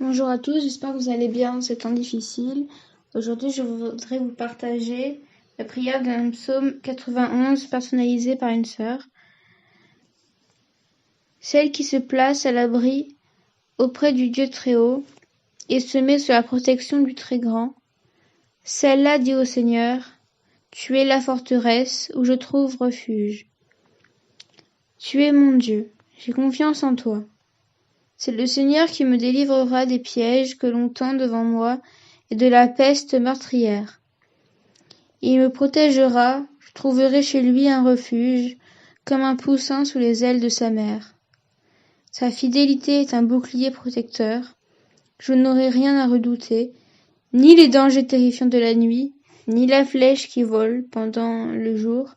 Bonjour à tous, j'espère que vous allez bien en ces temps difficiles. Aujourd'hui, je voudrais vous partager la prière d'un psaume 91 personnalisé par une sœur. Celle qui se place à l'abri auprès du Dieu très haut et se met sous la protection du très grand. Celle-là dit au Seigneur, tu es la forteresse où je trouve refuge. Tu es mon Dieu, j'ai confiance en toi. C'est le Seigneur qui me délivrera des pièges que l'on tend devant moi et de la peste meurtrière. Il me protégera, je trouverai chez lui un refuge, comme un poussin sous les ailes de sa mère. Sa fidélité est un bouclier protecteur. Je n'aurai rien à redouter, ni les dangers terrifiants de la nuit, ni la flèche qui vole pendant le jour,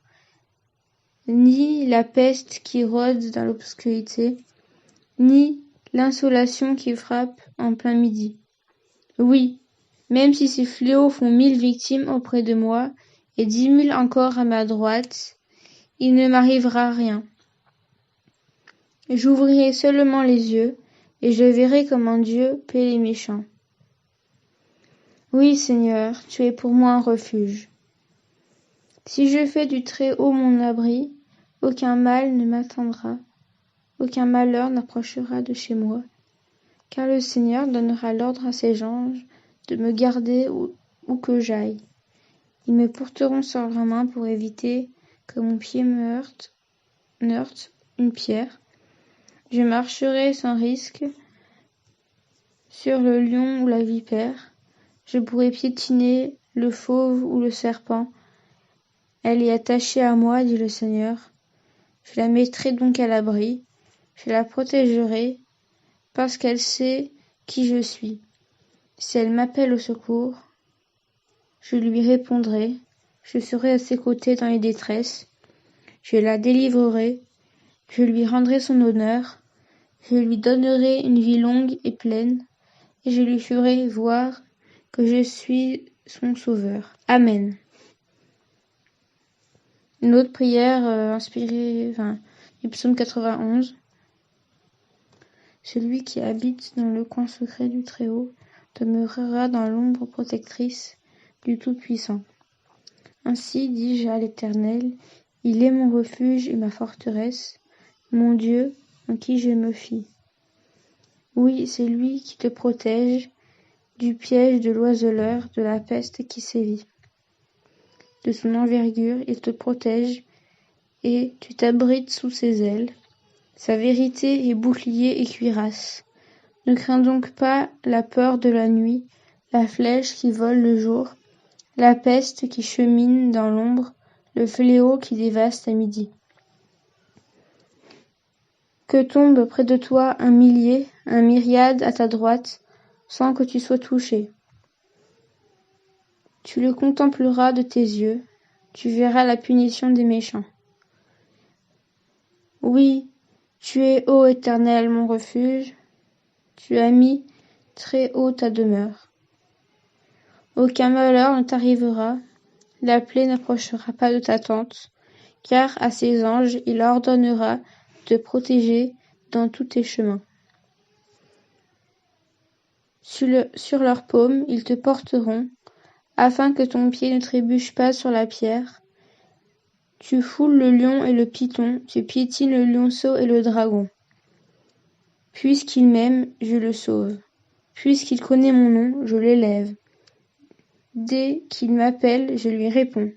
ni la peste qui rôde dans l'obscurité, ni l'insolation qui frappe en plein midi. Oui, même si ces fléaux font 1000 victimes auprès de moi et 10 000 encore à ma droite, il ne m'arrivera rien. J'ouvrirai seulement les yeux et je verrai comment Dieu paie les méchants. Oui, Seigneur, tu es pour moi un refuge. Si je fais du Très-Haut mon abri, aucun mal ne m'atteindra, aucun malheur n'approchera de chez moi, car le Seigneur donnera l'ordre à ses anges de me garder où que j'aille. Ils me porteront sur leurs mains pour éviter que mon pied me heurte une pierre. Je marcherai sans risque sur le lion ou la vipère. Je pourrai piétiner le fauve ou le serpent. Elle est attachée à moi, dit le Seigneur. Je la mettrai donc à l'abri. Je la protégerai parce qu'elle sait qui je suis. Si elle m'appelle au secours, je lui répondrai. Je serai à ses côtés dans les détresses. Je la délivrerai. Je lui rendrai son honneur. Je lui donnerai une vie longue et pleine, et je lui ferai voir que je suis son sauveur. Amen. Une autre prière inspirée du psaume 91. Celui qui habite dans le coin secret du Très-Haut demeurera dans l'ombre protectrice du Tout-Puissant. Ainsi dis-je à l'Éternel, il est mon refuge et ma forteresse, mon Dieu en qui je me fie. Oui, c'est lui qui te protège du piège de l'oiseleur, de la peste qui sévit. De son envergure, il te protège et tu t'abrites sous ses ailes. Sa vérité est bouclier et cuirasse. Ne crains donc pas la peur de la nuit, la flèche qui vole le jour, la peste qui chemine dans l'ombre, le fléau qui dévaste à midi. Que tombe près de toi un millier, un myriade à ta droite, sans que tu sois touché. Tu le contempleras de tes yeux, tu verras la punition des méchants. Oui, tu es, ô Éternel, mon refuge, tu as mis très haut ta demeure. Aucun malheur ne t'arrivera, la plaie n'approchera pas de ta tente, car à ses anges il ordonnera de te protéger dans tous tes chemins. Sur leurs paumes ils te porteront, afin que ton pied ne trébuche pas sur la pierre. Tu foules le lion et le python, tu piétines le lionceau et le dragon. Puisqu'il m'aime, je le sauve. Puisqu'il connaît mon nom, je l'élève. Dès qu'il m'appelle, je lui réponds.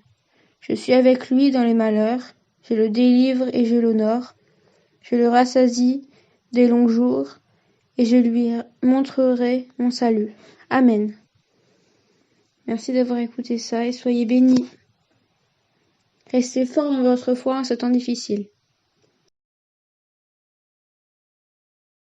Je suis avec lui dans les malheurs, je le délivre et je l'honore. Je le rassasie des longs jours, et je lui montrerai mon salut. Amen. Merci d'avoir écouté ça et soyez bénis. Restez forts dans votre foi en ce temps difficile.